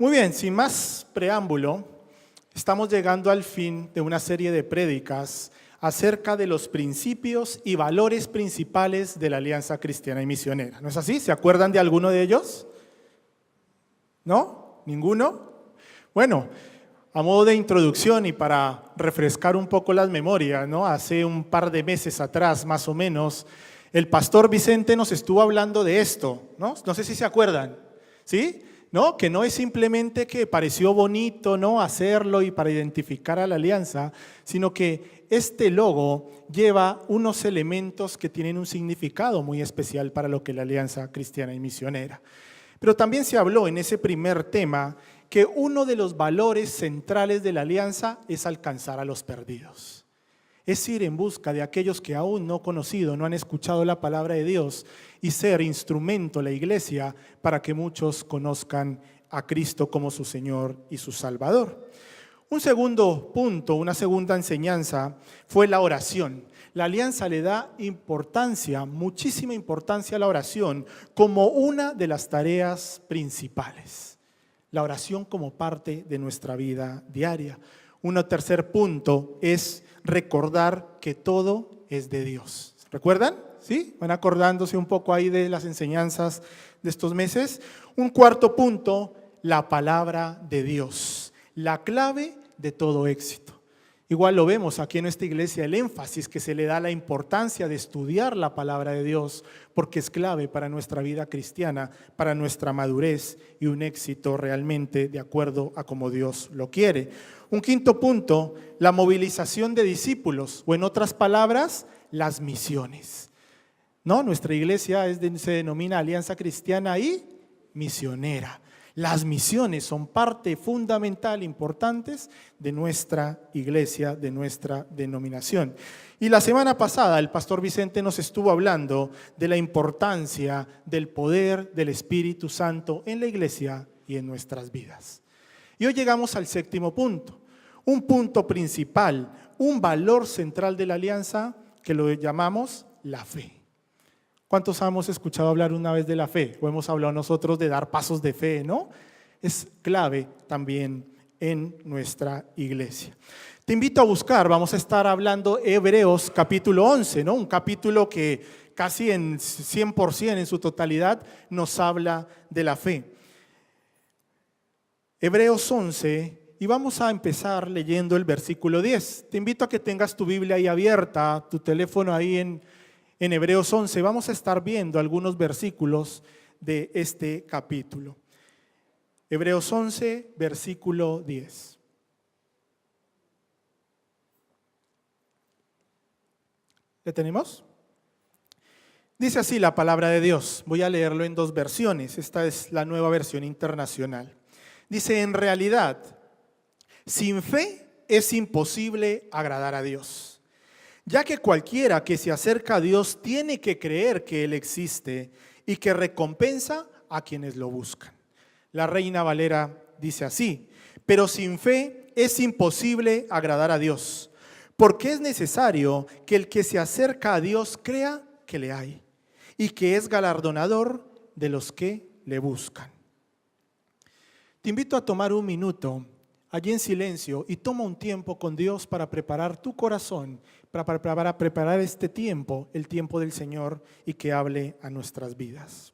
Muy bien, sin más preámbulo, estamos llegando al fin de una serie de prédicas acerca de los principios y valores principales de la Alianza Cristiana y Misionera. ¿No es así? ¿Se acuerdan de alguno de ellos? ¿No? ¿Ninguno? Bueno, a modo de introducción y para refrescar un poco las memorias, ¿no? Hace un par de meses atrás, más o menos, el pastor Vicente nos estuvo hablando de esto, ¿no? No sé si se acuerdan, ¿sí? ¿No? Que no es simplemente que pareció bonito, ¿no? Hacerlo y para identificar a la alianza, sino que este logo lleva unos elementos que tienen un significado muy especial para lo que es la Alianza Cristiana y Misionera. Pero también se habló en ese primer tema que uno de los valores centrales de la alianza es alcanzar a los perdidos. Es ir en busca de aquellos que aún no han conocido, no han escuchado la palabra de Dios y ser instrumento, la iglesia, para que muchos conozcan a Cristo como su Señor y su Salvador. Un segundo punto, una segunda enseñanza fue la oración. La alianza le da importancia, muchísima importancia a la oración como una de las tareas principales. La oración como parte de nuestra vida diaria. Un tercer punto es recordar que todo es de Dios. ¿Recuerdan? ¿Sí? ¿Van acordándose un poco ahí de las enseñanzas de estos meses? Un cuarto punto, la palabra de Dios. La clave de todo éxito. Igual lo vemos aquí en esta iglesia, el énfasis que se le da a la importancia de estudiar la palabra de Dios, porque es clave para nuestra vida cristiana, para nuestra madurez y un éxito realmente de acuerdo a como Dios lo quiere. Un quinto punto, la movilización de discípulos, o en otras palabras, las misiones. ¿No? Nuestra iglesia se denomina Alianza Cristiana y Misionera. Las misiones son parte fundamental, importantes de nuestra iglesia, de nuestra denominación. Y la semana pasada el pastor Vicente nos estuvo hablando de la importancia del poder del Espíritu Santo en la iglesia y en nuestras vidas. Y hoy llegamos al séptimo punto, un punto principal, un valor central de la alianza que lo llamamos la fe. ¿Cuántos hemos escuchado hablar una vez de la fe? O hemos hablado nosotros de dar pasos de fe, ¿no? Es clave también en nuestra iglesia. Te invito a buscar, vamos a estar hablando Hebreos capítulo 11, ¿no? Un capítulo que casi en 100%, en su totalidad, nos habla de la fe. Hebreos 11, y vamos a empezar leyendo el versículo 10. Te invito a que tengas tu Biblia ahí abierta, tu teléfono ahí en Hebreos 11, vamos a estar viendo algunos versículos de este capítulo. Hebreos 11, versículo 10. ¿Le tenemos? Dice así la palabra de Dios. Voy a leerlo en dos versiones. Esta es la nueva versión internacional. Dice, en realidad, sin fe es imposible agradar a Dios. Ya que cualquiera que se acerca a Dios tiene que creer que Él existe y que recompensa a quienes lo buscan. La Reina Valera dice así, pero sin fe es imposible agradar a Dios, porque es necesario que el que se acerca a Dios crea que le hay y que es galardonador de los que le buscan. Te invito a tomar un minuto allí en silencio y toma un tiempo con Dios para preparar tu corazón, para preparar este tiempo, el tiempo del Señor, y que hable a nuestras vidas.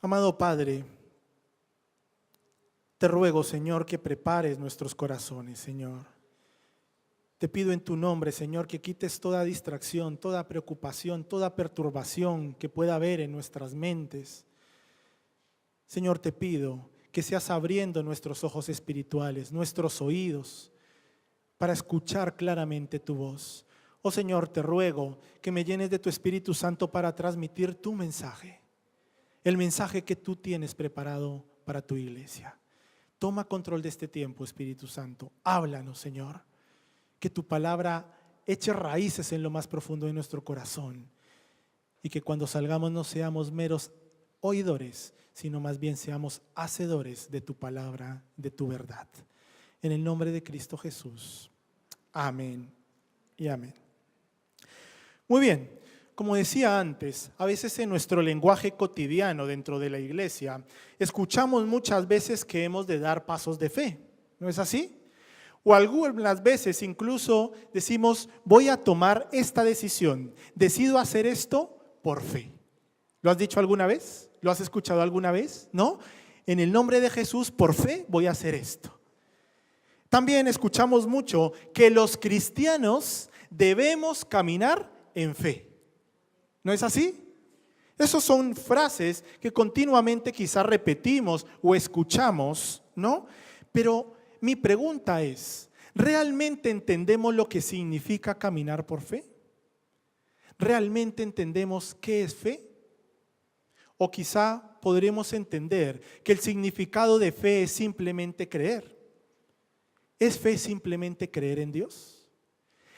Amado Padre, te ruego, Señor, que prepares nuestros corazones, Señor. Te pido en tu nombre, Señor, que quites toda distracción, toda preocupación, toda perturbación que pueda haber en nuestras mentes. Señor, te pido que seas abriendo nuestros ojos espirituales, nuestros oídos, para escuchar claramente tu voz. Oh Señor, te ruego que me llenes de tu Espíritu Santo para transmitir tu mensaje, el mensaje que tú tienes preparado para tu iglesia. Toma control de este tiempo, Espíritu Santo. Háblanos, Señor. Que tu palabra eche raíces en lo más profundo de nuestro corazón y que cuando salgamos no seamos meros oidores, sino más bien seamos hacedores de tu palabra, de tu verdad. En el nombre de Cristo Jesús. Amén y amén. Muy bien, como decía antes, a veces en nuestro lenguaje cotidiano dentro de la iglesia, escuchamos muchas veces que hemos de dar pasos de fe, ¿no es así? O algunas veces incluso decimos, voy a tomar esta decisión, decido hacer esto por fe. ¿Lo has dicho alguna vez? ¿Lo has escuchado alguna vez? ¿No? En el nombre de Jesús, por fe, voy a hacer esto. También escuchamos mucho que los cristianos debemos caminar en fe. ¿No es así? Esas son frases que continuamente quizás repetimos o escuchamos, ¿no? Pero mi pregunta es, ¿realmente entendemos lo que significa caminar por fe? ¿Realmente entendemos qué es fe? O quizá podremos entender que el significado de fe es simplemente creer. ¿Es fe simplemente creer en Dios?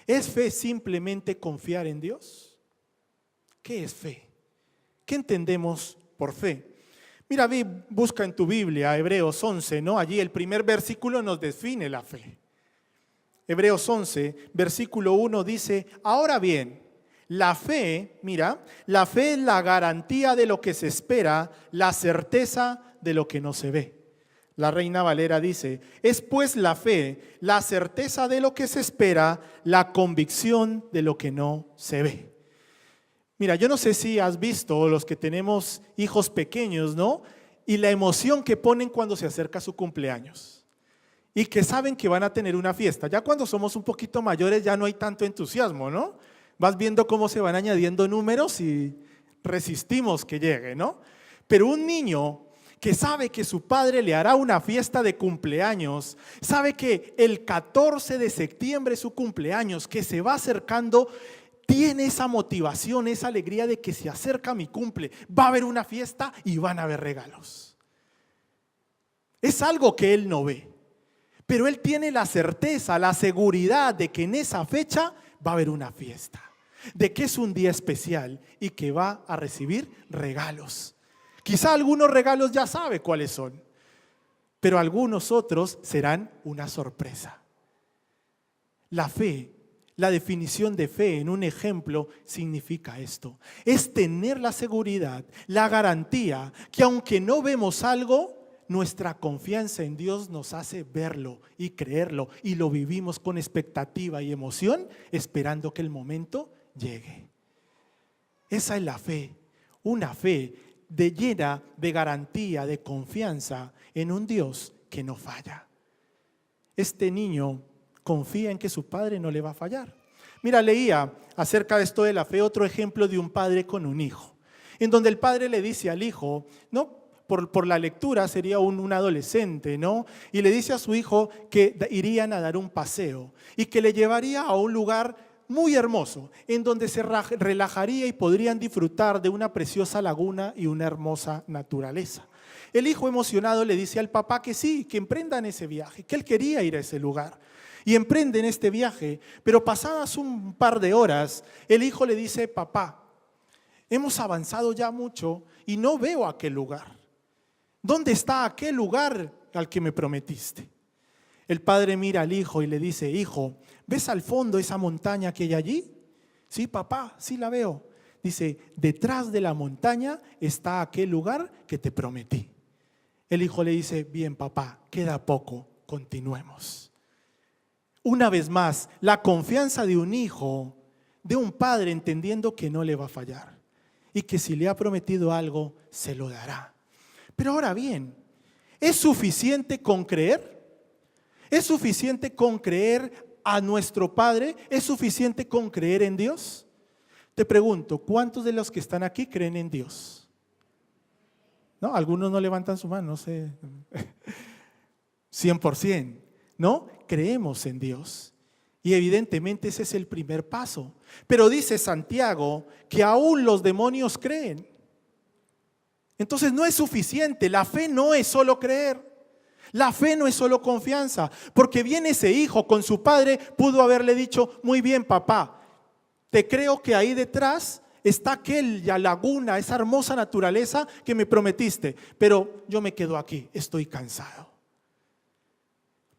¿Es fe simplemente confiar en Dios? ¿Qué es fe? ¿Qué entendemos por fe? Mira, busca en tu Biblia Hebreos 11, ¿no? Allí el primer versículo nos define la fe. Hebreos 11, versículo 1 dice, ahora bien, la fe, mira, la fe es la garantía de lo que se espera, la certeza de lo que no se ve. La Reina Valera dice, es pues la fe, la certeza de lo que se espera, la convicción de lo que no se ve. Mira, yo no sé si has visto los que tenemos hijos pequeños, ¿no? Y la emoción que ponen cuando se acerca su cumpleaños. Y que saben que van a tener una fiesta. Ya cuando somos un poquito mayores ya no hay tanto entusiasmo, ¿no? Vas viendo cómo se van añadiendo números y resistimos que llegue, ¿no? Pero un niño que sabe que su padre le hará una fiesta de cumpleaños, sabe que el 14 de septiembre es su cumpleaños, que se va acercando, tiene esa motivación, esa alegría de que se acerca mi cumple, va a haber una fiesta y van a haber regalos. Es algo que él no ve, pero él tiene la certeza, la seguridad de que en esa fecha va a haber una fiesta, de que es un día especial y que va a recibir regalos. Quizá algunos regalos ya sabe cuáles son, pero algunos otros serán una sorpresa. La fe, la definición de fe en un ejemplo significa esto. Es tener la seguridad, la garantía que aunque no vemos algo, nuestra confianza en Dios nos hace verlo y creerlo y lo vivimos con expectativa y emoción esperando que el momento llegue. Esa es la fe, una fe llena de garantía, de confianza en un Dios que no falla. Este niño confía en que su padre no le va a fallar. Mira, leía acerca de esto de la fe otro ejemplo de un padre con un hijo, en donde el padre le dice al hijo, ¿no? Por la lectura sería un adolescente, ¿no? Y le dice a su hijo que irían a dar un paseo y que le llevaría a un lugar muy hermoso, en donde se relajaría y podrían disfrutar de una preciosa laguna y una hermosa naturaleza. El hijo emocionado le dice al papá que sí, que emprendan ese viaje, que él quería ir a ese lugar. Y emprenden este viaje, pero pasadas un par de horas, el hijo le dice, papá, hemos avanzado ya mucho y no veo aquel lugar. ¿Dónde está aquel lugar al que me prometiste? El padre mira al hijo y le dice, hijo, ¿ves al fondo esa montaña que hay allí? Sí, papá, sí la veo. Dice, detrás de la montaña está aquel lugar que te prometí. El hijo le dice, bien, papá, queda poco, continuemos. Una vez más, la confianza de un hijo, de un padre entendiendo que no le va a fallar y que si le ha prometido algo, se lo dará. Pero ahora bien, ¿es suficiente con creer? ¿Es suficiente con creer a nuestro Padre? ¿Es suficiente con creer en Dios? Te pregunto, ¿cuántos de los que están aquí creen en Dios? ¿No? Algunos no levantan su mano, no sé. 100%, ¿no? Creemos en Dios. Y evidentemente ese es el primer paso. Pero dice Santiago que aún los demonios creen. Entonces no es suficiente. La fe no es solo creer. La fe no es solo confianza, porque viene ese hijo con su padre, pudo haberle dicho, muy bien papá, te creo que ahí detrás está aquella laguna, esa hermosa naturaleza que me prometiste, pero yo me quedo aquí, estoy cansado.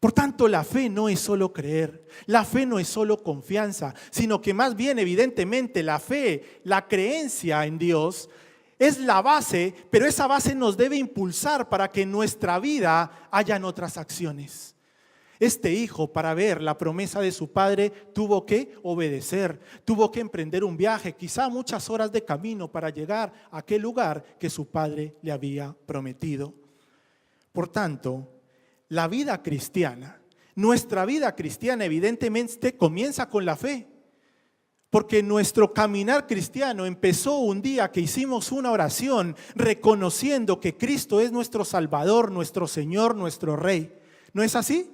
Por tanto, la fe no es solo creer, la fe no es solo confianza, sino que más bien, evidentemente, la fe, la creencia en Dios es la base, pero esa base nos debe impulsar para que en nuestra vida hayan otras acciones. Este hijo, para ver la promesa de su padre, tuvo que obedecer, tuvo que emprender un viaje, quizá muchas horas de camino para llegar a aquel lugar que su padre le había prometido. Por tanto, la vida cristiana, nuestra vida cristiana evidentemente comienza con la fe, porque nuestro caminar cristiano empezó un día que hicimos una oración reconociendo que Cristo es nuestro Salvador, nuestro Señor, nuestro Rey. ¿No es así?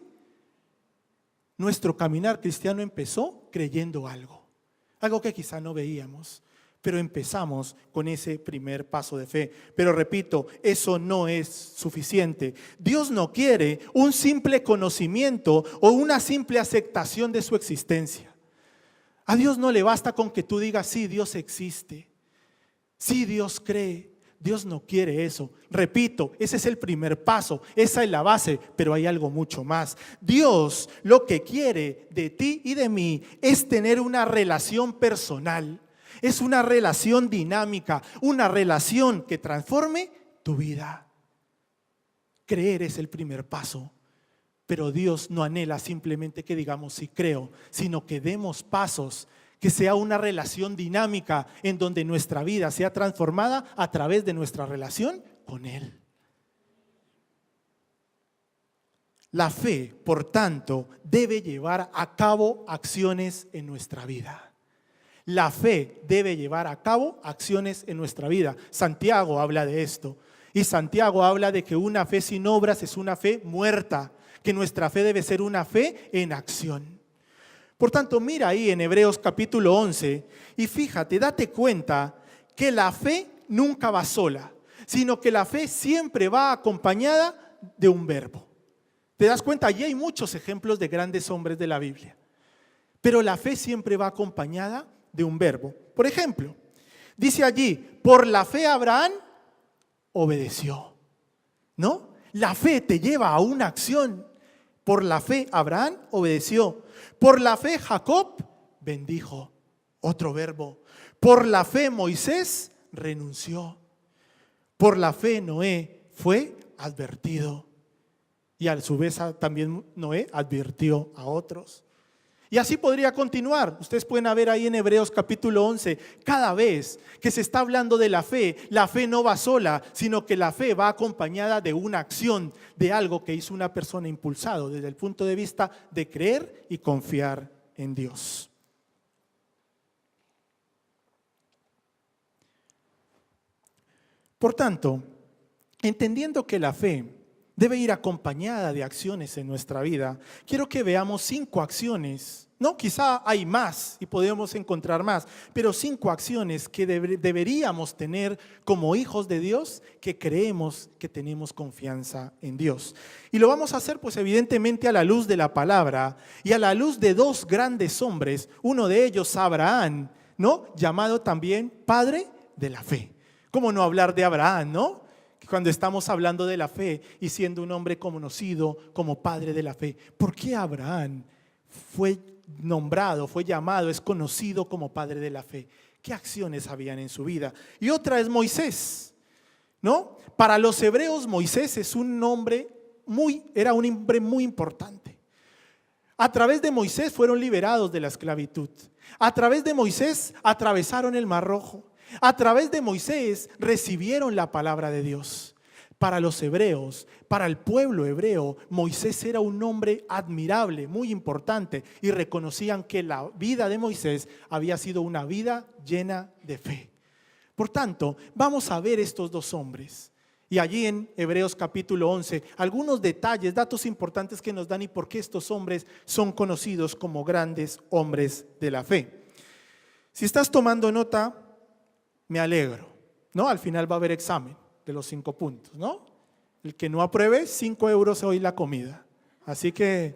Nuestro caminar cristiano empezó creyendo algo que quizá no veíamos, pero empezamos con ese primer paso de fe. Pero repito, eso no es suficiente. Dios no quiere un simple conocimiento o una simple aceptación de su existencia. A Dios no le basta con que tú digas, sí, Dios existe, sí, Dios cree. Dios no quiere eso. Repito, ese es el primer paso, esa es la base, pero hay algo mucho más. Dios lo que quiere de ti y de mí es tener una relación personal. Es una relación dinámica, una relación que transforme tu vida. Creer es el primer paso, pero Dios no anhela simplemente que digamos sí creo, sino que demos pasos, que sea una relación dinámica en donde nuestra vida sea transformada a través de nuestra relación con Él. La fe, por tanto, debe llevar a cabo acciones en nuestra vida. La fe debe llevar a cabo acciones en nuestra vida. Santiago habla de esto. Y Santiago habla de que una fe sin obras es una fe muerta, que nuestra fe debe ser una fe en acción. Por tanto, mira ahí en Hebreos capítulo 11 y fíjate, date cuenta que la fe nunca va sola, sino que la fe siempre va acompañada de un verbo. ¿Te das cuenta? Allí hay muchos ejemplos de grandes hombres de la Biblia, pero la fe siempre va acompañada de un verbo. Por ejemplo, dice allí, por la fe Abraham obedeció, ¿no? La fe te lleva a una acción. Por la fe Abraham obedeció. Por la fe Jacob bendijo. Otro verbo. Por la fe Moisés renunció. Por la fe Noé fue advertido. Y a su vez también Noé advirtió a otros. Y así podría continuar. Ustedes pueden ver ahí en Hebreos capítulo 11, cada vez que se está hablando de la fe no va sola, sino que la fe va acompañada de una acción, de algo que hizo una persona impulsado desde el punto de vista de creer y confiar en Dios. Por tanto, entendiendo que la fe debe ir acompañada de acciones en nuestra vida, quiero que veamos 5 acciones. No, quizá hay más y podemos encontrar más, pero 5 acciones que deberíamos tener como hijos de Dios que creemos que tenemos confianza en Dios. Y lo vamos a hacer pues evidentemente a la luz de la palabra y a la luz de 2 grandes hombres, uno de ellos Abraham, ¿no? Llamado también padre de la fe. ¿Cómo no hablar de Abraham, no? Cuando estamos hablando de la fe y siendo un hombre conocido como padre de la fe, ¿por qué Abraham fue nombrado, fue llamado, es conocido como padre de la fe? ¿Qué acciones habían en su vida? Y otra es Moisés, ¿no? Para los hebreos Moisés es era un hombre muy importante. A través de Moisés fueron liberados de la esclavitud. A través de Moisés atravesaron el Mar Rojo. A través de Moisés recibieron la palabra de Dios. Para los hebreos, para el pueblo hebreo, Moisés era un hombre admirable, muy importante, y reconocían que la vida de Moisés había sido una vida llena de fe. Por tanto, vamos a ver estos 2 hombres. Y allí en Hebreos capítulo 11, algunos detalles, datos importantes que nos dan y por qué estos hombres son conocidos como grandes hombres de la fe. Si estás tomando nota, me alegro, ¿no? Al final va a haber examen de los 5 puntos, ¿no? El que no apruebe, 5 euros hoy la comida. Así que,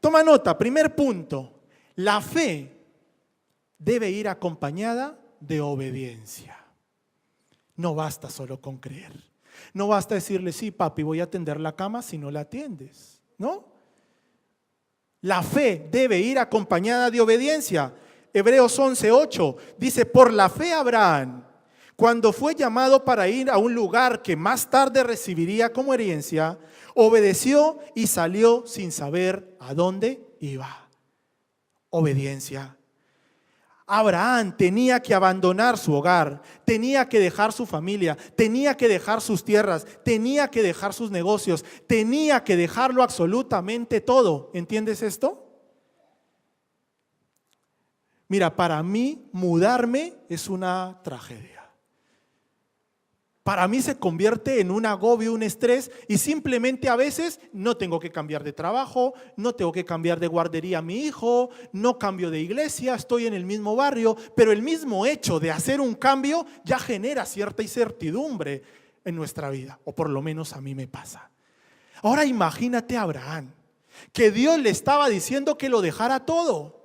toma nota, primer punto, la fe debe ir acompañada de obediencia. No basta solo con creer. No basta decirle, sí, papi, voy a tender la cama si no la atiendes, ¿no? La fe debe ir acompañada de obediencia. Hebreos 11:8 dice, por la fe Abraham, cuando fue llamado para ir a un lugar que más tarde recibiría como herencia, obedeció y salió sin saber a dónde iba. Obediencia. Abraham tenía que abandonar su hogar, tenía que dejar su familia, tenía que dejar sus tierras, tenía que dejar sus negocios, tenía que dejarlo absolutamente todo. ¿Entiendes esto? Mira, para mí mudarme es una tragedia. Para mí se convierte en un agobio, un estrés, y simplemente a veces no tengo que cambiar de trabajo, no tengo que cambiar de guardería a mi hijo, no cambio de iglesia, estoy en el mismo barrio, pero el mismo hecho de hacer un cambio ya genera cierta incertidumbre en nuestra vida, o por lo menos a mí me pasa. Ahora imagínate a Abraham, que Dios le estaba diciendo que lo dejara todo.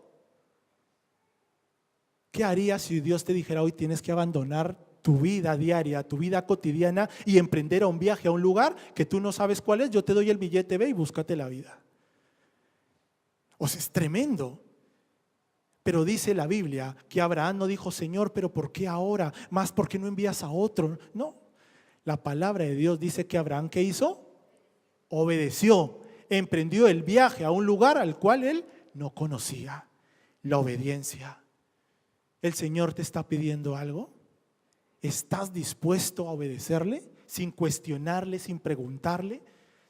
¿Qué harías si Dios te dijera hoy tienes que abandonar tu vida diaria, tu vida cotidiana y emprender a un viaje a un lugar que tú no sabes cuál es? Yo te doy el billete, ve y búscate la vida. O sea, es tremendo. Pero dice la Biblia que Abraham no dijo, Señor, pero ¿por qué ahora? Más, ¿por qué no envías a otro? No, la palabra de Dios dice que Abraham, ¿qué hizo? Obedeció, emprendió el viaje a un lugar al cual él no conocía. La obediencia. ¿El Señor te está pidiendo algo? ¿Estás dispuesto a obedecerle sin cuestionarle, sin preguntarle,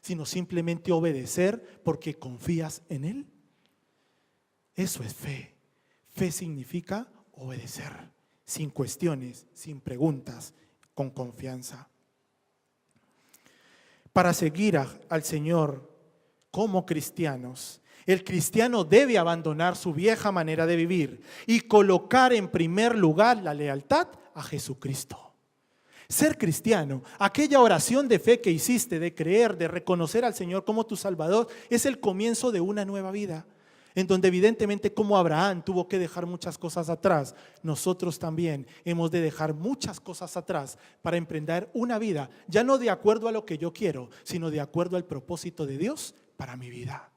sino simplemente obedecer porque confías en Él? Eso es fe. Fe significa obedecer, sin cuestiones, sin preguntas, con confianza. Para seguir al Señor como cristianos, el cristiano debe abandonar su vieja manera de vivir y colocar en primer lugar la lealtad a Jesucristo. Ser cristiano, aquella oración de fe que hiciste, de creer, de reconocer al Señor como tu Salvador, es el comienzo de una nueva vida, en donde evidentemente como Abraham tuvo que dejar muchas cosas atrás, nosotros también hemos de dejar muchas cosas atrás para emprender una vida, ya no de acuerdo a lo que yo quiero, sino de acuerdo al propósito de Dios para mi vida.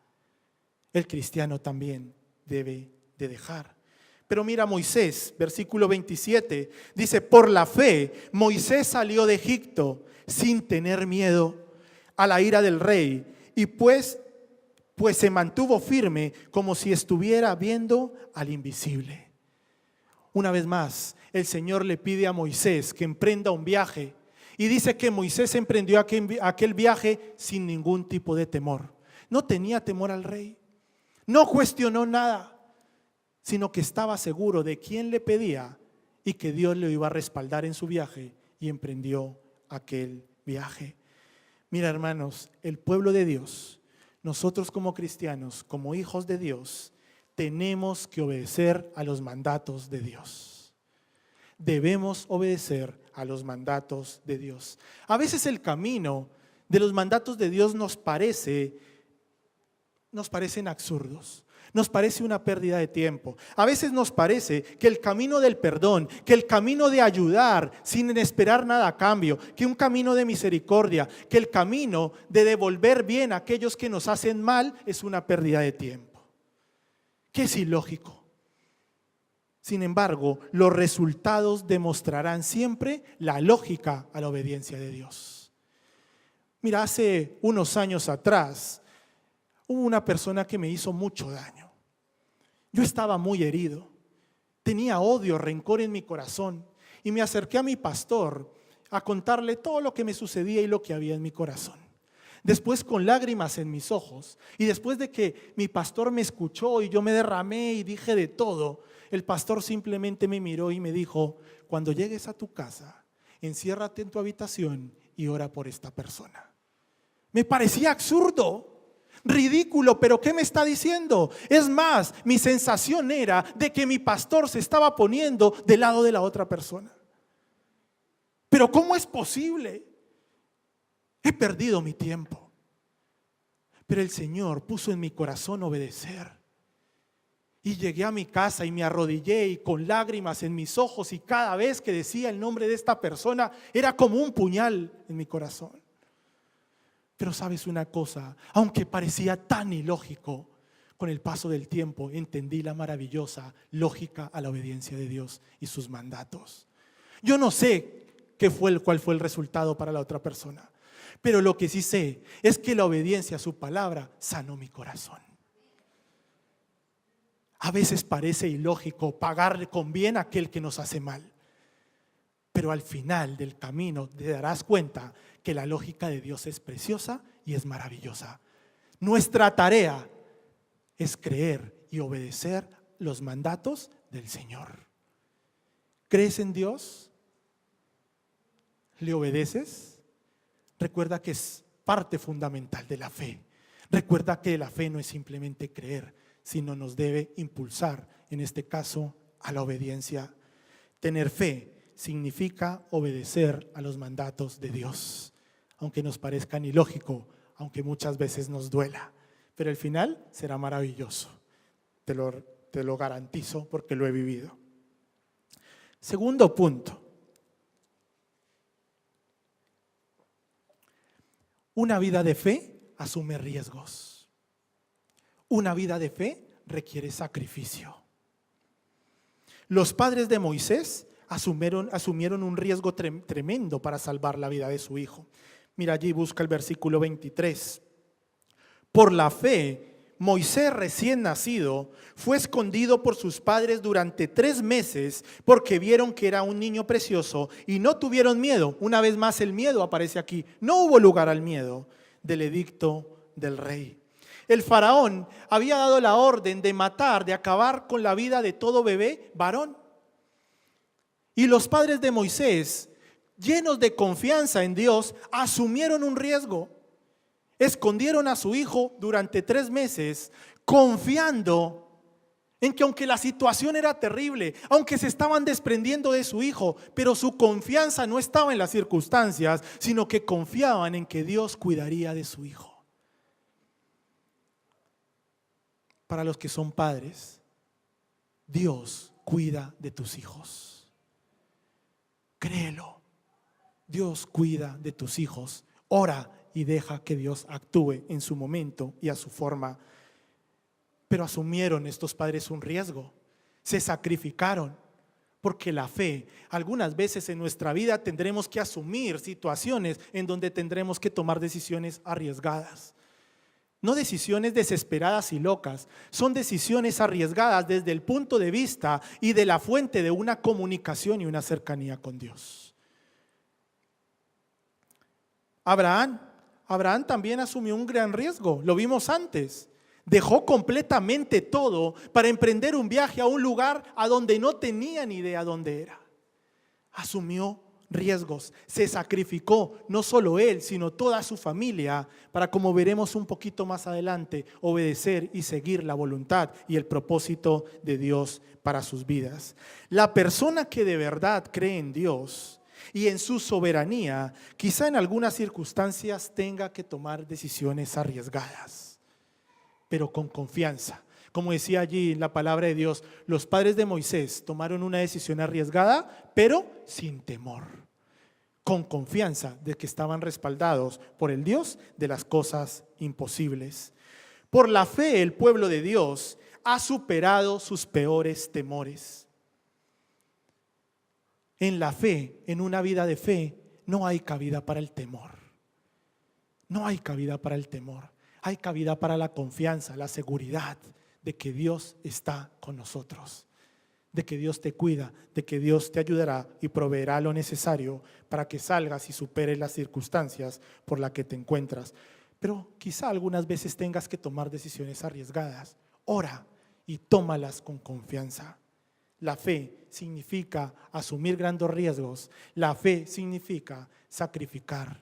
El cristiano también debe de dejar. Pero mira Moisés, versículo 27, dice, por la fe Moisés salió de Egipto sin tener miedo a la ira del rey y pues se mantuvo firme como si estuviera viendo al invisible. Una vez más, el Señor le pide a Moisés que emprenda un viaje y dice que Moisés emprendió aquel viaje sin ningún tipo de temor. No tenía temor al rey. No cuestionó nada, sino que estaba seguro de quién le pedía y que Dios le iba a respaldar en su viaje y emprendió aquel viaje. Mira, hermanos, el pueblo de Dios, nosotros como cristianos, como hijos de Dios, tenemos que obedecer a los mandatos de Dios. Debemos obedecer a los mandatos de Dios. A veces el camino de los mandatos de Dios nos parecen absurdos, nos parece una pérdida de tiempo. A veces nos parece que el camino del perdón, que el camino de ayudar sin esperar nada a cambio, que un camino de misericordia, que el camino de devolver bien a aquellos que nos hacen mal es una pérdida de tiempo. Que es ilógico. Sin embargo, los resultados demostrarán siempre la lógica a la obediencia de Dios. Mira, hace unos años atrás, hubo una persona que me hizo mucho daño. Yo estaba muy herido, tenía odio, rencor en mi corazón y me acerqué a mi pastor a contarle todo lo que me sucedía y lo que había en mi corazón. Después, con lágrimas en mis ojos y después de que mi pastor me escuchó y yo me derramé y dije de todo, el pastor simplemente me miró y me dijo, cuando llegues a tu casa, enciérrate en tu habitación y ora por esta persona. Me parecía absurdo. Ridículo, pero ¿qué me está diciendo? Es más, mi sensación era de que mi pastor se estaba poniendo del lado de la otra persona. Pero ¿cómo es posible? He perdido mi tiempo. Pero el Señor puso en mi corazón obedecer. Y llegué a mi casa y me arrodillé y con lágrimas en mis ojos y cada vez que decía el nombre de esta persona era como un puñal en mi corazón. Pero sabes una cosa, aunque parecía tan ilógico, con el paso del tiempo entendí la maravillosa lógica a la obediencia de Dios y sus mandatos. Yo no sé cuál fue el resultado para la otra persona, pero lo que sí sé es que la obediencia a su palabra sanó mi corazón. A veces parece ilógico pagarle con bien a aquel que nos hace mal, pero al final del camino te darás cuenta que la lógica de Dios es preciosa y es maravillosa. Nuestra tarea es creer y obedecer los mandatos del Señor. ¿Crees en Dios? ¿Le obedeces? Recuerda que es parte fundamental de la fe. Recuerda que la fe no es simplemente creer, sino nos debe impulsar, en este caso, a la obediencia. Tener fe significa obedecer a los mandatos de Dios, aunque nos parezca ilógico, aunque muchas veces nos duela, pero el final será maravilloso. Te lo garantizo porque lo he vivido. Segundo punto. Una vida de fe asume riesgos. Una vida de fe requiere sacrificio. Los padres de Moisés asumieron un riesgo tremendo para salvar la vida de su hijo. Mira allí, busca el versículo 23. Por la fe, Moisés recién nacido fue escondido por sus padres durante 3 meses porque vieron que era un niño precioso y no tuvieron miedo. Una vez más el miedo aparece aquí. No hubo lugar al miedo del edicto del rey. El faraón había dado la orden de matar, de acabar con la vida de todo bebé varón. Y los padres de Moisés, llenos de confianza en Dios, asumieron un riesgo. Escondieron a su hijo durante 3 meses, confiando en que aunque la situación era terrible, aunque se estaban desprendiendo de su hijo, pero su confianza no estaba en las circunstancias, sino que confiaban en que Dios cuidaría de su hijo. Para los que son padres, Dios cuida de tus hijos. Créelo, Dios cuida de tus hijos. Ora y deja que Dios actúe en su momento y a su forma. Pero asumieron estos padres un riesgo, se sacrificaron, porque la fe, algunas veces en nuestra vida tendremos que asumir situaciones en donde tendremos que tomar decisiones arriesgadas. No decisiones desesperadas y locas, son decisiones arriesgadas desde el punto de vista y de la fuente de una comunicación y una cercanía con Dios. Abraham también asumió un gran riesgo, lo vimos antes. Dejó completamente todo para emprender un viaje a un lugar a donde no tenía ni idea dónde era. Asumió riesgos, se sacrificó, no solo él, sino toda su familia, para, como veremos un poquito más adelante, obedecer y seguir la voluntad y el propósito de Dios para sus vidas. La persona que de verdad cree en Dios y en su soberanía, quizá en algunas circunstancias tenga que tomar decisiones arriesgadas, pero con confianza. Como decía allí la palabra de Dios, los padres de Moisés tomaron una decisión arriesgada, pero sin temor, con confianza de que estaban respaldados por el Dios de las cosas imposibles. Por la fe, el pueblo de Dios ha superado sus peores temores. En la fe, en una vida de fe, no hay cabida para el temor. No hay cabida para el temor. Hay cabida para la confianza, la seguridad de que Dios está con nosotros, de que Dios te cuida, de que Dios te ayudará y proveerá lo necesario para que salgas y superes las circunstancias por las que te encuentras. Pero quizá algunas veces tengas que tomar decisiones arriesgadas. Ora y tómalas con confianza. La fe significa asumir grandes riesgos. La fe significa sacrificar,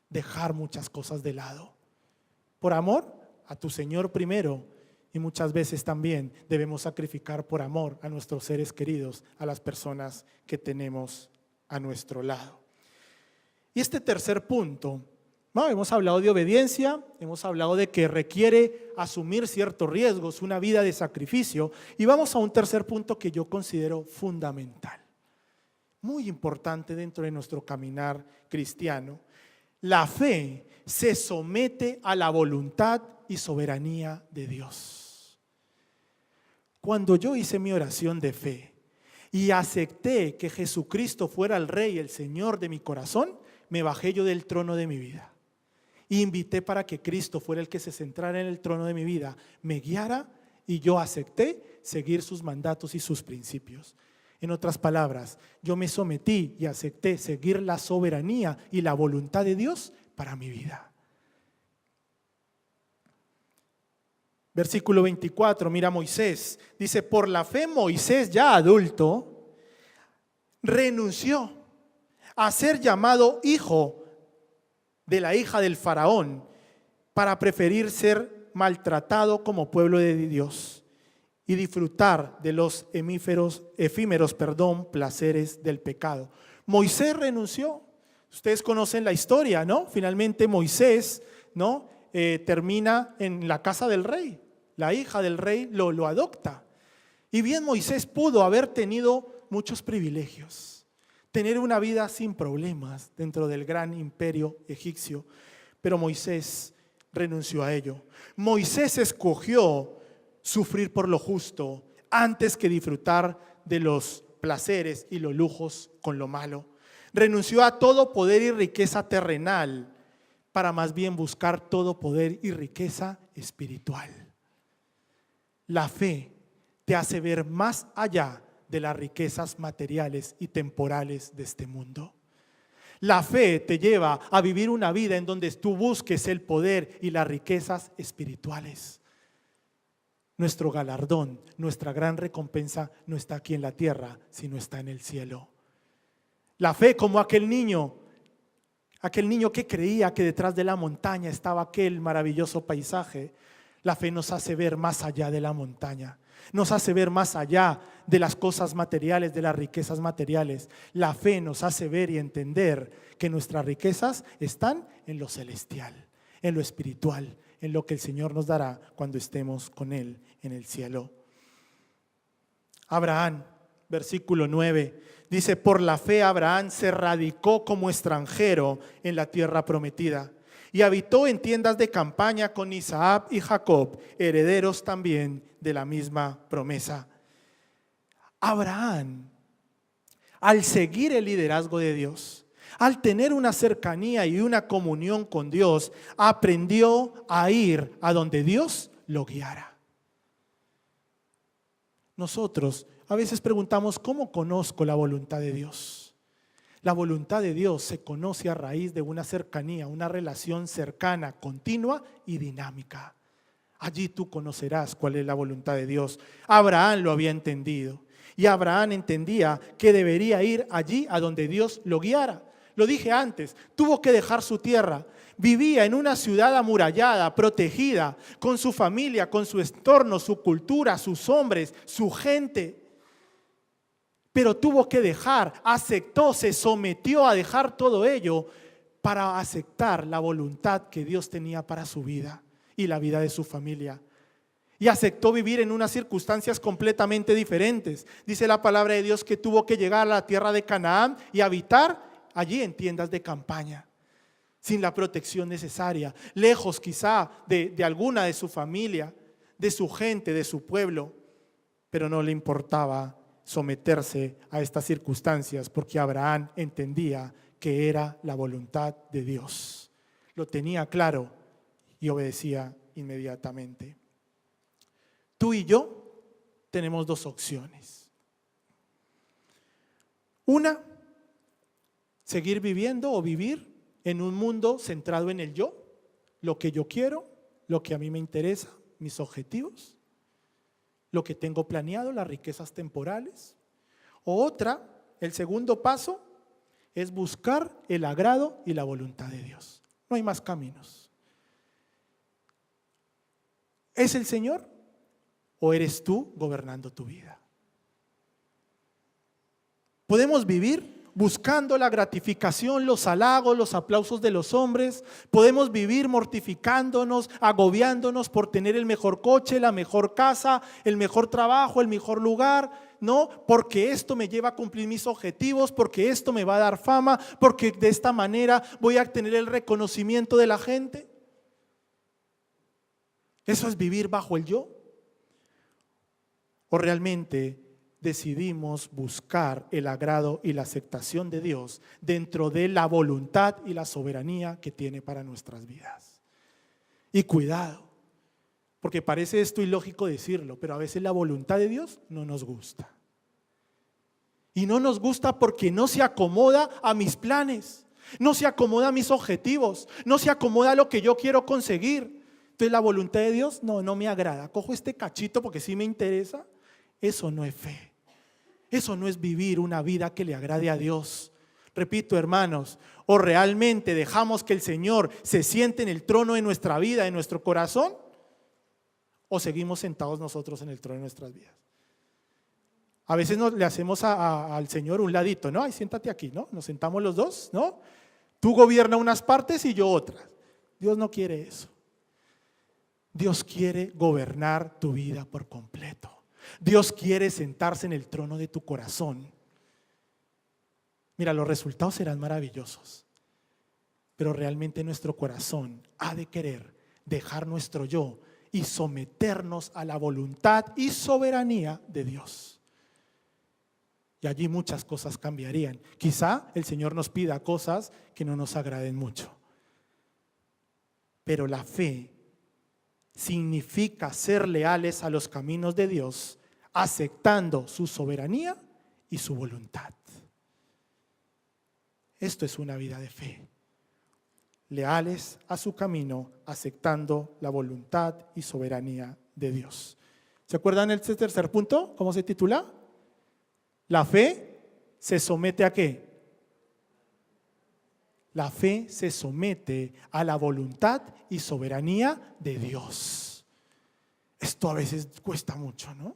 dejar muchas cosas de lado. Por amor a tu Señor primero, y muchas veces también debemos sacrificar por amor a nuestros seres queridos, a las personas que tenemos a nuestro lado. Y este tercer punto, hemos hablado de obediencia, hemos hablado de que requiere asumir ciertos riesgos, una vida de sacrificio, y vamos a un tercer punto que yo considero fundamental, muy importante dentro de nuestro caminar cristiano. La fe se somete a la voluntad y soberanía de Dios. Cuando yo hice mi oración de fe y acepté que Jesucristo fuera el Rey, el Señor de mi corazón, me bajé yo del trono de mi vida. Y invité para que Cristo fuera el que se centrara en el trono de mi vida, me guiara, y yo acepté seguir sus mandatos y sus principios. En otras palabras, yo me sometí y acepté seguir la soberanía y la voluntad de Dios para mi vida. Versículo 24, mira Moisés, dice, por la fe Moisés ya adulto renunció a ser llamado hijo de la hija del faraón para preferir ser maltratado como pueblo de Dios y disfrutar de los efímeros placeres del pecado. Moisés renunció. Ustedes conocen la historia, ¿no? Finalmente Moisés, ¿no? Termina en la casa del rey. La hija del rey lo adopta. Y bien Moisés pudo haber tenido muchos privilegios, tener una vida sin problemas dentro del gran imperio egipcio, pero Moisés renunció a ello. Moisés escogió sufrir por lo justo antes que disfrutar de los placeres y los lujos con lo malo. Renunció a todo poder y riqueza terrenal para más bien buscar todo poder y riqueza espiritual. La fe te hace ver más allá de las riquezas materiales y temporales de este mundo. La fe te lleva a vivir una vida en donde tú busques el poder y las riquezas espirituales. Nuestro galardón, nuestra gran recompensa no está aquí en la tierra, sino está en el cielo. La fe, como aquel niño que creía que detrás de la montaña estaba aquel maravilloso paisaje. La fe nos hace ver más allá de la montaña, nos hace ver más allá de las cosas materiales, de las riquezas materiales. La fe nos hace ver y entender que nuestras riquezas están en lo celestial, en lo espiritual, en lo que el Señor nos dará cuando estemos con Él en el cielo. Abraham, versículo 9, dice, por la fe Abraham se radicó como extranjero en la tierra prometida y habitó en tiendas de campaña con Isaac y Jacob, herederos también de la misma promesa. Abraham, al seguir el liderazgo de Dios, al tener una cercanía y una comunión con Dios, aprendió a ir a donde Dios lo guiara. Nosotros a veces preguntamos, ¿cómo conozco la voluntad de Dios? La voluntad de Dios se conoce a raíz de una cercanía, una relación cercana, continua y dinámica. Allí tú conocerás cuál es la voluntad de Dios. Abraham lo había entendido y Abraham entendía que debería ir allí a donde Dios lo guiara. Lo dije antes, tuvo que dejar su tierra. Vivía en una ciudad amurallada, protegida, con su familia, con su entorno, su cultura, sus hombres, su gente. Pero tuvo que dejar, aceptó, se sometió a dejar todo ello para aceptar la voluntad que Dios tenía para su vida y la vida de su familia. Y aceptó vivir en unas circunstancias completamente diferentes. Dice la palabra de Dios que tuvo que llegar a la tierra de Canaán y habitar allí en tiendas de campaña, sin la protección necesaria, lejos quizá de alguna de su familia, de su gente, de su pueblo, pero no le importaba someterse a estas circunstancias porque Abraham entendía que era la voluntad de Dios. Lo tenía claro y obedecía inmediatamente. Tú y yo tenemos dos opciones. Una, seguir viviendo o vivir en un mundo centrado en el yo, lo que yo quiero, lo que a mí me interesa, mis objetivos, lo que tengo planeado, las riquezas temporales. O otra, el segundo paso, es buscar el agrado y la voluntad de Dios. No hay más caminos. ¿Es el Señor o eres tú gobernando tu vida? Podemos vivir buscando la gratificación, los halagos, los aplausos de los hombres. Podemos vivir mortificándonos, agobiándonos por tener el mejor coche, la mejor casa, el mejor trabajo, el mejor lugar. No, porque esto me lleva a cumplir mis objetivos, porque esto me va a dar fama, porque de esta manera voy a tener el reconocimiento de la gente. Eso es vivir bajo el yo. ¿O realmente decidimos buscar el agrado y la aceptación de Dios dentro de la voluntad y la soberanía que tiene para nuestras vidas? Y cuidado, porque parece esto ilógico decirlo, pero a veces la voluntad de Dios no nos gusta. Y no nos gusta porque no se acomoda a mis planes, no se acomoda a mis objetivos, no se acomoda a lo que yo quiero conseguir. Entonces la voluntad de Dios no me agrada. Cojo este cachito porque sí me interesa. Eso no es fe. Eso no es vivir una vida que le agrade a Dios. Repito, hermanos, o realmente dejamos que el Señor se siente en el trono de nuestra vida, en nuestro corazón, o seguimos sentados nosotros en el trono de nuestras vidas. A veces le hacemos al Señor un ladito, ¿no? Ay, siéntate aquí, ¿no? Nos sentamos los dos, ¿no? Tú gobiernas unas partes y yo otras. Dios no quiere eso. Dios quiere gobernar tu vida por completo. Dios quiere sentarse en el trono de tu corazón. Mira, los resultados serán maravillosos, pero realmente nuestro corazón ha de querer dejar nuestro yo y someternos a la voluntad y soberanía de Dios. Y allí muchas cosas cambiarían. Quizá el Señor nos pida cosas que no nos agraden mucho. Pero la fe significa ser leales a los caminos de Dios, aceptando su soberanía y su voluntad. Esto es una vida de fe. Leales a su camino, aceptando la voluntad y soberanía de Dios. ¿Se acuerdan el tercer punto? ¿Cómo se titula? La fe se somete ¿a qué? La fe se somete a la voluntad y soberanía de Dios. Esto a veces cuesta mucho, ¿no?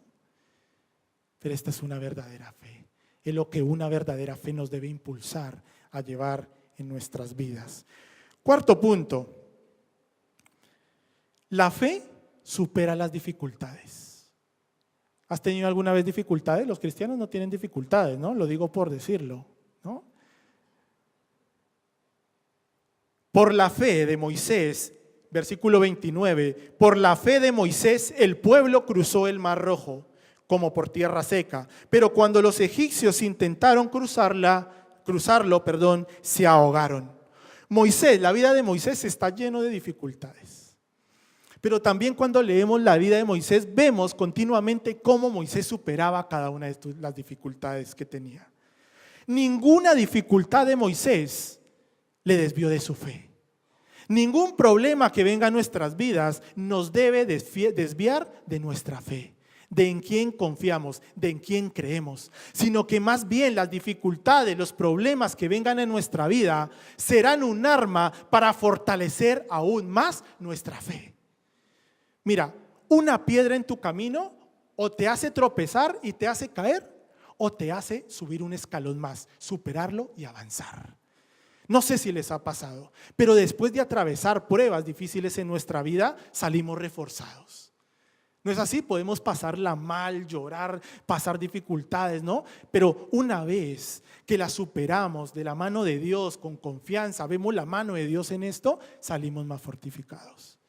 Pero esta es una verdadera fe. Es lo que una verdadera fe nos debe impulsar a llevar en nuestras vidas. Cuarto punto. La fe supera las dificultades. ¿Has tenido alguna vez dificultades? Los cristianos no tienen dificultades, ¿no? Lo digo por decirlo, ¿no? Por la fe de Moisés, versículo 29, por la fe de Moisés el pueblo cruzó el Mar Rojo como por tierra seca, pero cuando los egipcios intentaron cruzarlo, se ahogaron. Moisés, la vida de Moisés está lleno de dificultades. Pero también cuando leemos la vida de Moisés, vemos continuamente cómo Moisés superaba cada una de las dificultades que tenía. Ninguna dificultad de Moisés le desvió de su fe. Ningún problema que venga a nuestras vidas nos debe desviar de nuestra fe, de en quién confiamos, de en quién creemos, sino que más bien las dificultades, los problemas que vengan en nuestra vida serán un arma para fortalecer aún más nuestra fe. Mira, una piedra en tu camino o te hace tropezar y te hace caer, o te hace subir un escalón más, superarlo y avanzar. No sé si les ha pasado, pero después de atravesar pruebas difíciles en nuestra vida, salimos reforzados. ¿No es así? Podemos pasarla mal, llorar, pasar dificultades, ¿no? Pero una vez que la superamos de la mano de Dios, con confianza, vemos la mano de Dios en esto, salimos más fortificados.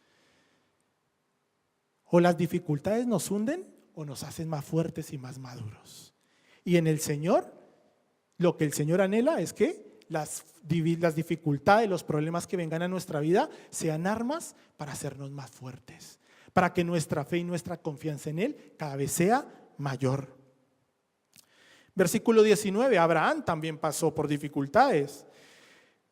O las dificultades nos hunden o nos hacen más fuertes y más maduros. Y en el Señor, lo que el Señor anhela es que las dificultades, los problemas que vengan a nuestra vida sean armas para hacernos más fuertes, para que nuestra fe y nuestra confianza en Él cada vez sea mayor. Versículo 19, Abraham también pasó por dificultades.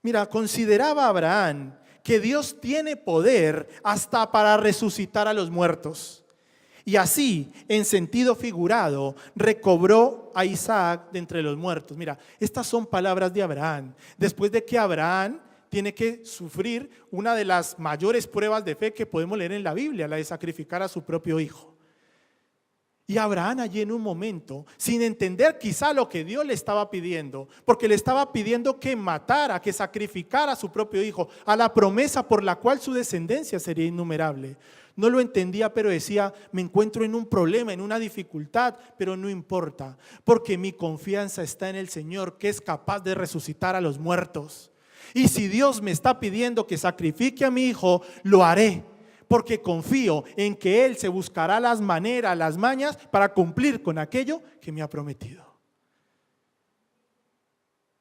Mira, consideraba Abraham que Dios tiene poder hasta para resucitar a los muertos. Y así, en sentido figurado, recobró a Isaac de entre los muertos. Mira, estas son palabras de Abraham. Después de que Abraham tiene que sufrir una de las mayores pruebas de fe que podemos leer en la Biblia, la de sacrificar a su propio hijo. Y Abraham allí en un momento, sin entender quizá lo que Dios le estaba pidiendo, porque le estaba pidiendo que matara, que sacrificara a su propio hijo, a la promesa por la cual su descendencia sería innumerable. No lo entendía, pero decía, me encuentro en un problema, en una dificultad, pero no importa, porque mi confianza está en el Señor, que es capaz de resucitar a los muertos. Y si Dios me está pidiendo que sacrifique a mi hijo, lo haré, porque confío en que Él se buscará las maneras, las mañas para cumplir con aquello que me ha prometido.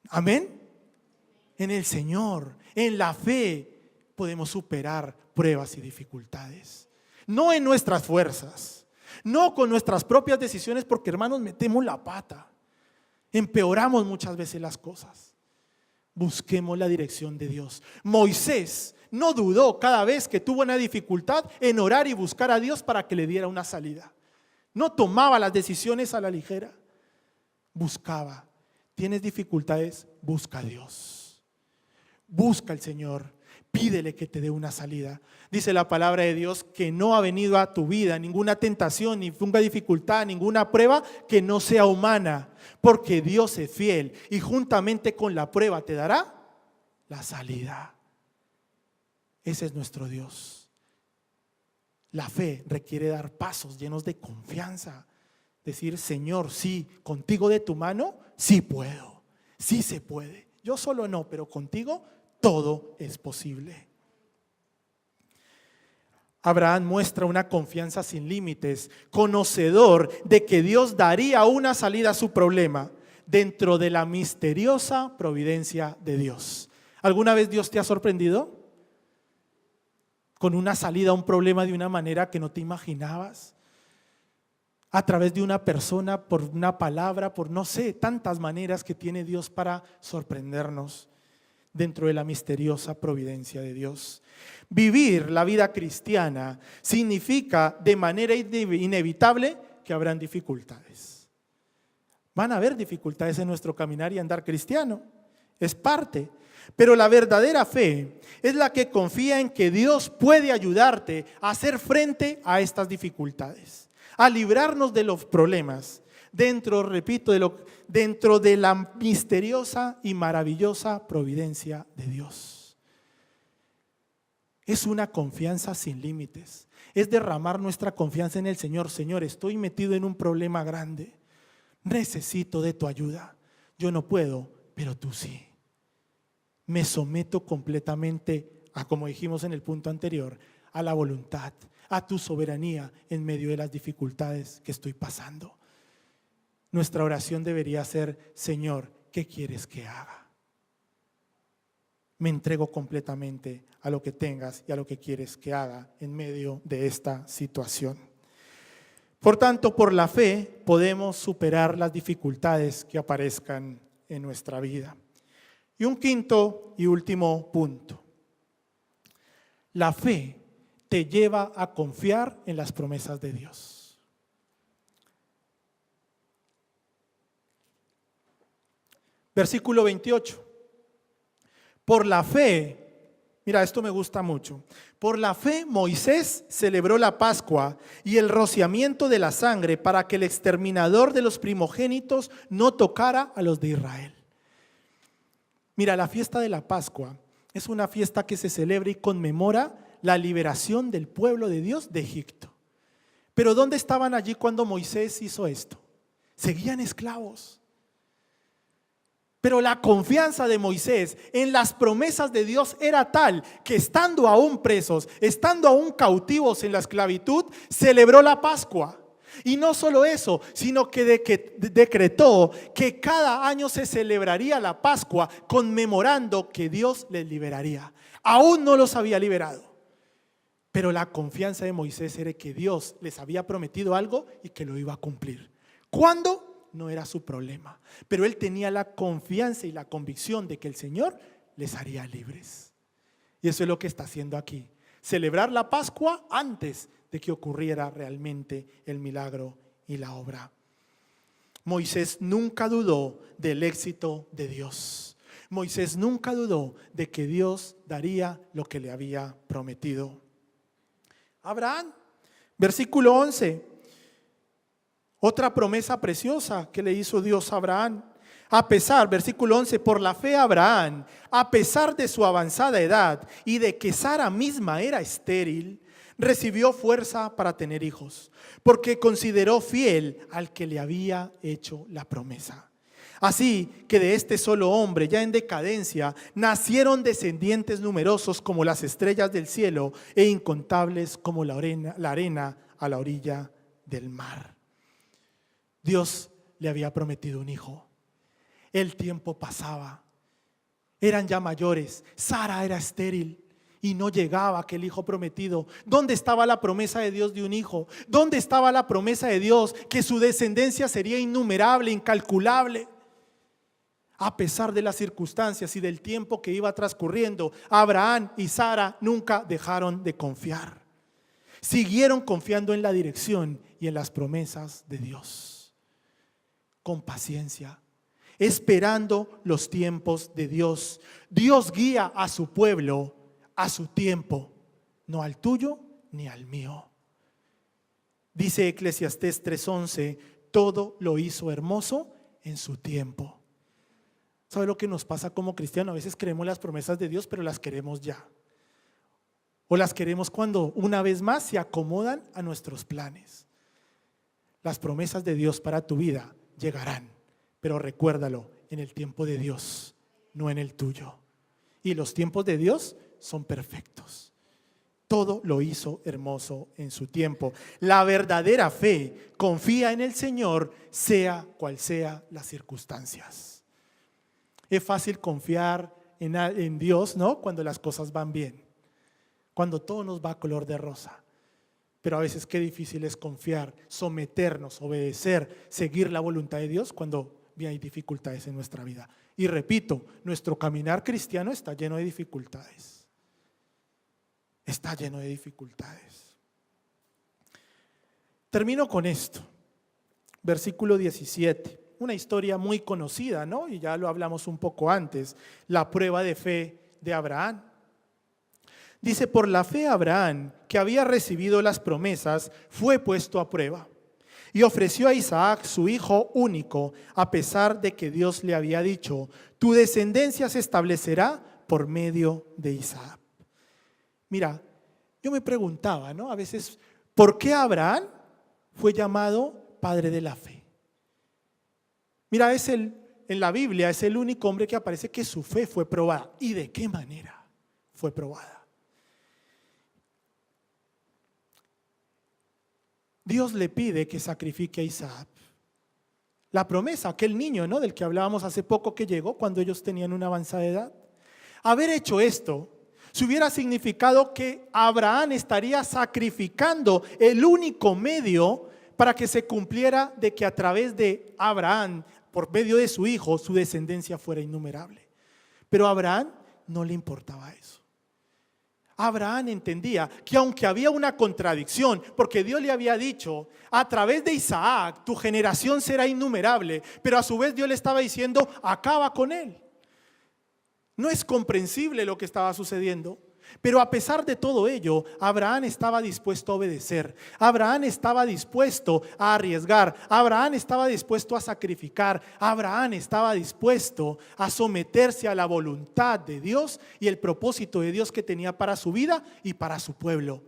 Amén. En el Señor, en la fe, podemos superar pruebas y dificultades. No en nuestras fuerzas, no con nuestras propias decisiones, porque hermanos, metemos la pata. Empeoramos muchas veces las cosas. Busquemos la dirección de Dios. Moisés no dudó cada vez que tuvo una dificultad en orar y buscar a Dios para que le diera una salida. No tomaba las decisiones a la ligera. Buscaba. ¿Tienes dificultades? Busca a Dios. Busca al Señor. Pídele que te dé una salida. Dice la palabra de Dios que no ha venido a tu vida ninguna tentación, ninguna dificultad, ninguna prueba que no sea humana, porque Dios es fiel y juntamente con la prueba te dará la salida. Ese es nuestro Dios. La fe requiere dar pasos llenos de confianza. Decir, Señor, sí, contigo de tu mano, sí puedo, sí se puede. Yo solo no, pero contigo todo es posible. Abraham muestra una confianza sin límites, conocedor de que Dios daría una salida a su problema dentro de la misteriosa providencia de Dios. ¿Alguna vez Dios te ha sorprendido con una salida a un problema de una manera que no te imaginabas? A través de una persona, por una palabra, por no sé, tantas maneras que tiene Dios para sorprendernos dentro de la misteriosa providencia de Dios. Vivir la vida cristiana significa de manera inevitable que habrán dificultades. Van a haber dificultades en nuestro caminar y andar cristiano, es parte. Pero la verdadera fe es la que confía en que Dios puede ayudarte a hacer frente a estas dificultades, a librarnos de los problemas, dentro de la misteriosa y maravillosa providencia de Dios. Es una confianza sin límites, es derramar nuestra confianza en el Señor. Señor, estoy metido en un problema grande, necesito de tu ayuda, yo no puedo, pero tú sí. Me someto completamente a, como dijimos en el punto anterior, a la voluntad, a tu soberanía en medio de las dificultades que estoy pasando. Nuestra oración debería ser, Señor, ¿qué quieres que haga? Me entrego completamente a lo que tengas y a lo que quieres que haga en medio de esta situación. Por tanto, por la fe podemos superar las dificultades que aparezcan en nuestra vida. Y un quinto y último punto. La fe te lleva a confiar en las promesas de Dios. Versículo 28. Por la fe, mira, esto me gusta mucho. Por la fe Moisés celebró la Pascua y el rociamiento de la sangre para que el exterminador de los primogénitos no tocara a los de Israel. Mira, la fiesta de la Pascua es una fiesta que se celebra y conmemora la liberación del pueblo de Dios de Egipto. Pero ¿dónde estaban allí cuando Moisés hizo esto? Seguían esclavos. Pero la confianza de Moisés en las promesas de Dios era tal que estando aún presos, estando aún cautivos en la esclavitud, celebró la Pascua. Y no solo eso, sino que decretó que cada año se celebraría la Pascua conmemorando que Dios les liberaría. Aún no los había liberado, pero la confianza de Moisés era que Dios les había prometido algo y que lo iba a cumplir. ¿Cuándo? No era su problema, pero él tenía la confianza y la convicción de que el Señor les haría libres. Y eso es lo que está haciendo aquí, celebrar la Pascua antes de que ocurriera realmente el milagro y la obra. Moisés nunca dudó del éxito de Dios. Moisés nunca dudó de que Dios daría lo que le había prometido. Abraham, versículo 11. Otra promesa preciosa que le hizo Dios a Abraham. A pesar, versículo 11, por la fe Abraham, a pesar de su avanzada edad y de que Sara misma era estéril, recibió fuerza para tener hijos, porque consideró fiel al que le había hecho la promesa. Así que de este solo hombre, ya en decadencia, nacieron descendientes numerosos como las estrellas del cielo e incontables como la arena a la orilla del mar. Dios le había prometido un hijo. El tiempo pasaba. Eran ya mayores. Sara era estéril y no llegaba aquel hijo prometido. ¿Dónde estaba la promesa de Dios de un hijo? ¿Dónde estaba la promesa de Dios que su descendencia sería innumerable, incalculable? A pesar de las circunstancias y del tiempo que iba transcurriendo, Abraham y Sara nunca dejaron de confiar. Siguieron confiando en la dirección y en las promesas de Dios. Con paciencia, esperando los tiempos de Dios. Dios guía a su pueblo a su tiempo, no al tuyo ni al mío. Dice Eclesiastés 3:11, todo lo hizo hermoso en su tiempo. ¿Sabe lo que nos pasa como cristianos? A veces queremos las promesas de Dios, pero las queremos ya. O las queremos cuando una vez más se acomodan a nuestros planes. Las promesas de Dios para tu vida llegarán, pero recuérdalo, en el tiempo de Dios, no en el tuyo. Y los tiempos de Dios son perfectos. Todo lo hizo hermoso en su tiempo. La verdadera fe confía en el Señor, sea cual sea las circunstancias. Es fácil confiar en Dios, ¿no? Cuando las cosas van bien, cuando todo nos va a color de rosa. Pero a veces qué difícil es confiar, someternos, obedecer, seguir la voluntad de Dios cuando hay dificultades en nuestra vida. Y repito, nuestro caminar cristiano está lleno de dificultades. Está lleno de dificultades. Termino con esto. Versículo 17. Una historia muy conocida, ¿no? Y ya lo hablamos un poco antes. La prueba de fe de Abraham. Dice, por la fe Abraham, que había recibido las promesas, fue puesto a prueba. Y ofreció a Isaac, su hijo único, a pesar de que Dios le había dicho, tu descendencia se establecerá por medio de Isaac. Mira, yo me preguntaba, ¿no? A veces, ¿por qué Abraham fue llamado padre de la fe? Mira, en la Biblia es el único hombre que aparece que su fe fue probada. ¿Y de qué manera fue probada? Dios le pide que sacrifique a Isaac. La promesa, aquel niño, ¿no? Del que hablábamos hace poco que llegó cuando ellos tenían una avanzada edad. Haber hecho esto, si hubiera significado que Abraham estaría sacrificando el único medio para que se cumpliera de que a través de Abraham, por medio de su hijo, su descendencia fuera innumerable. Pero a Abraham no le importaba eso. Abraham entendía que aunque había una contradicción, porque Dios le había dicho, a través de Isaac tu generación será innumerable, pero a su vez Dios le estaba diciendo, acaba con él. No es comprensible lo que estaba sucediendo. Pero a pesar de todo ello, Abraham estaba dispuesto a obedecer. Abraham estaba dispuesto a arriesgar. Abraham estaba dispuesto a sacrificar. Abraham estaba dispuesto a someterse a la voluntad de Dios y el propósito de Dios que tenía para su vida y para su pueblo.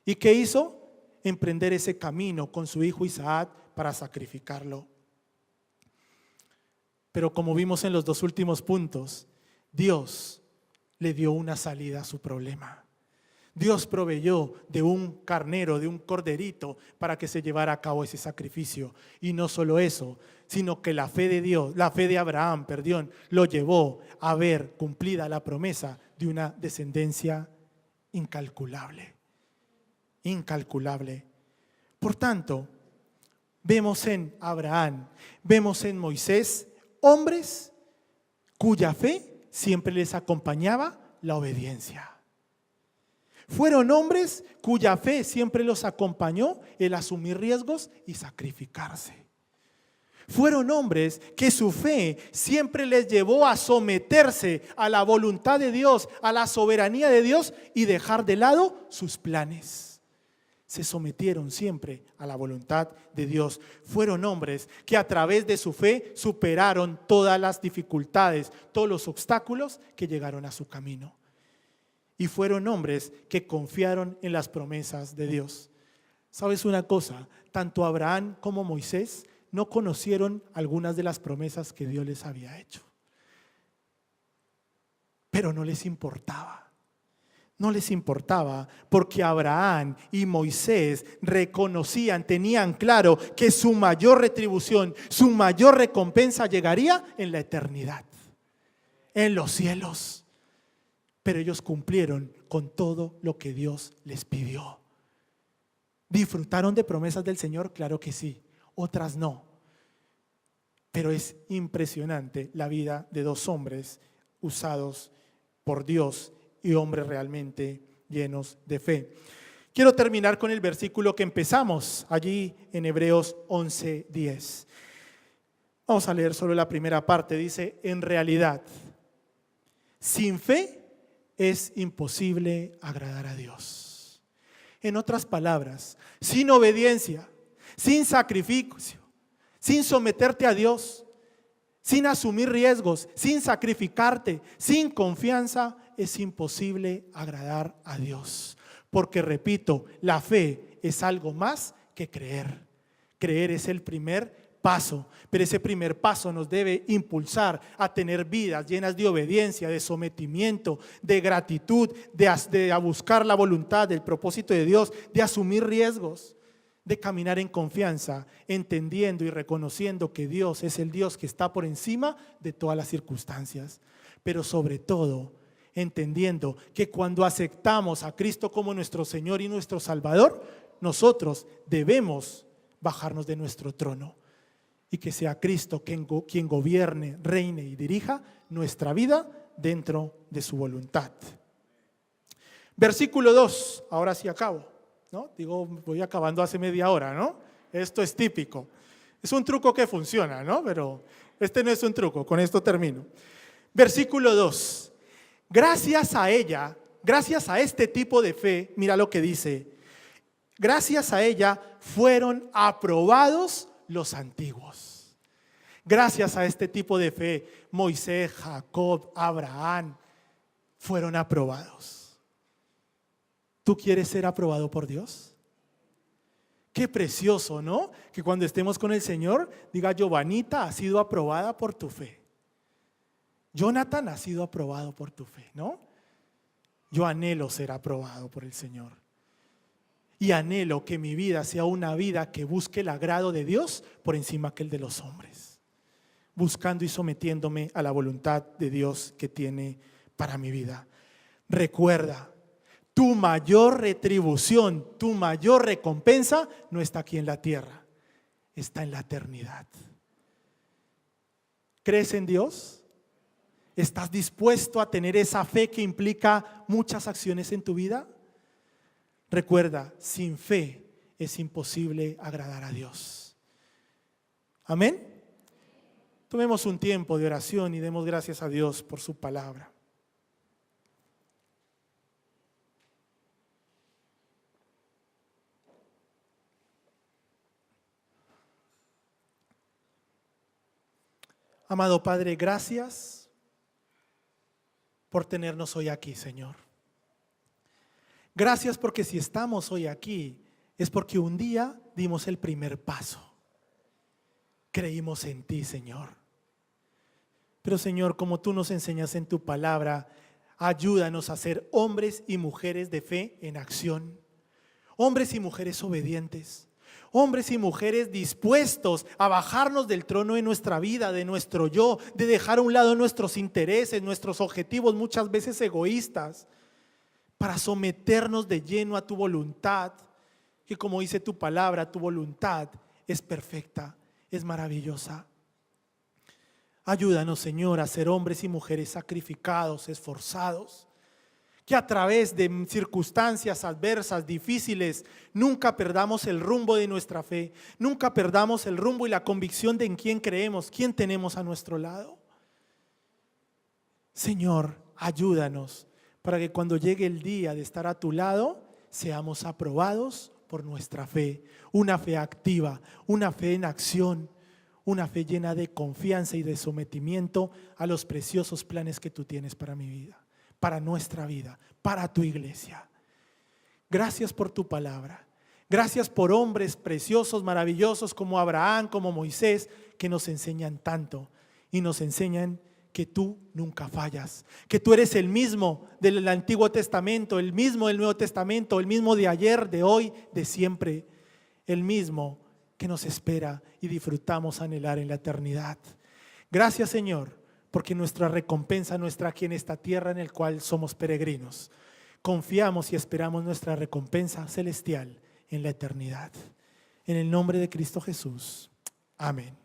¿Y qué hizo? Emprender ese camino con su hijo Isaac para sacrificarlo. Pero como vimos en los dos últimos puntos, Dios le dio una salida a su problema. Dios proveyó de un carnero, de un corderito, para que se llevara a cabo ese sacrificio. Y no solo eso, sino que la fe de Dios, la fe de Abraham, lo llevó a ver cumplida la promesa de una descendencia incalculable. Incalculable. Por tanto, vemos en Abraham, vemos en Moisés, hombres cuya fe siempre les acompañaba la obediencia. Fueron hombres cuya fe siempre los acompañó el asumir riesgos y sacrificarse. Fueron hombres que su fe siempre les llevó a someterse a la voluntad de Dios, a la soberanía de Dios y dejar de lado sus planes. Se sometieron siempre a la voluntad de Dios. Fueron hombres que a través de su fe superaron todas las dificultades, todos los obstáculos que llegaron a su camino. Y fueron hombres que confiaron en las promesas de Dios. ¿Sabes una cosa? Tanto Abraham como Moisés no conocieron algunas de las promesas que Dios les había hecho. Pero no les importaba. No les importaba porque Abraham y Moisés reconocían, tenían claro que su mayor retribución, su mayor recompensa llegaría en la eternidad, en los cielos. Pero ellos cumplieron con todo lo que Dios les pidió. ¿Disfrutaron de promesas del Señor? Claro que sí, otras no. Pero es impresionante la vida de dos hombres usados por Dios y hombres realmente llenos de fe. Quiero terminar con el versículo que empezamos allí en Hebreos 11:10. Vamos a leer solo la primera parte. Dice: en realidad, sin fe es imposible agradar a Dios. En otras palabras, sin obediencia, sin sacrificio, sin someterte a Dios, sin asumir riesgos, sin sacrificarte, sin confianza, es imposible agradar a Dios. Porque repito, la fe es algo más que creer. Creer es el primer paso, pero ese primer paso nos debe impulsar a tener vidas llenas de obediencia, de sometimiento, de gratitud, de buscar la voluntad, del propósito de Dios, de asumir riesgos, de caminar en confianza, entendiendo y reconociendo que Dios es el Dios que está por encima de todas las circunstancias, pero sobre todo entendiendo que cuando aceptamos a Cristo como nuestro Señor y nuestro Salvador, nosotros debemos bajarnos de nuestro trono y que sea Cristo quien gobierne, reine y dirija nuestra vida dentro de su voluntad. Versículo 2, ahora sí acabo, ¿no? Digo, voy acabando hace media hora, ¿no? Esto es típico. Es un truco que funciona, ¿no? Pero este no es un truco, con esto termino. Versículo 2. Gracias a ella, gracias a este tipo de fe, mira lo que dice: gracias a ella fueron aprobados los antiguos. Gracias a este tipo de fe, Moisés, Jacob, Abraham fueron aprobados. ¿Tú quieres ser aprobado por Dios? Qué precioso, ¿no? Que cuando estemos con el Señor diga: Giovanita ha sido aprobada por tu fe. Jonathan ha sido aprobado por tu fe, ¿no? Yo anhelo ser aprobado por el Señor. Y anhelo que mi vida sea una vida que busque el agrado de Dios por encima que el de los hombres. Buscando y sometiéndome a la voluntad de Dios que tiene para mi vida. Recuerda, tu mayor retribución, tu mayor recompensa no está aquí en la tierra, está en la eternidad. ¿Crees en Dios? ¿Estás dispuesto a tener esa fe que implica muchas acciones en tu vida? Recuerda, sin fe es imposible agradar a Dios. Amén. Tomemos un tiempo de oración y demos gracias a Dios por su palabra. Amado Padre, gracias por tenernos hoy aquí, Señor. Gracias porque si estamos hoy aquí es porque un día dimos el primer paso. Creímos en ti, Señor. Pero, Señor, como tú nos enseñas en tu palabra, ayúdanos a ser hombres y mujeres de fe en acción. Hombres y mujeres obedientes. Hombres y mujeres dispuestos a bajarnos del trono de nuestra vida, de nuestro yo, de dejar a un lado nuestros intereses, nuestros objetivos muchas veces egoístas, para someternos de lleno a tu voluntad, que como dice tu palabra, tu voluntad es perfecta, es maravillosa. Ayúdanos, Señor, a ser hombres y mujeres sacrificados, esforzados, que a través de circunstancias adversas, difíciles, nunca perdamos el rumbo de nuestra fe, nunca perdamos el rumbo y la convicción de en quién creemos, quién tenemos a nuestro lado. Señor, ayúdanos para que cuando llegue el día de estar a tu lado, seamos aprobados por nuestra fe, una fe activa, una fe en acción, una fe llena de confianza y de sometimiento a los preciosos planes que tú tienes para mi vida, para nuestra vida, para tu iglesia. Gracias por tu palabra. Gracias por hombres preciosos, maravillosos como Abraham, como Moisés, que nos enseñan tanto y nos enseñan que tú nunca fallas, que tú eres el mismo del Antiguo Testamento, el mismo del Nuevo Testamento, el mismo de ayer, de hoy, de siempre, el mismo que nos espera y disfrutamos anhelar en la eternidad. Gracias, Señor, porque nuestra recompensa no está aquí en esta tierra en el cual somos peregrinos. Confiamos y esperamos nuestra recompensa celestial en la eternidad. En el nombre de Cristo Jesús. Amén.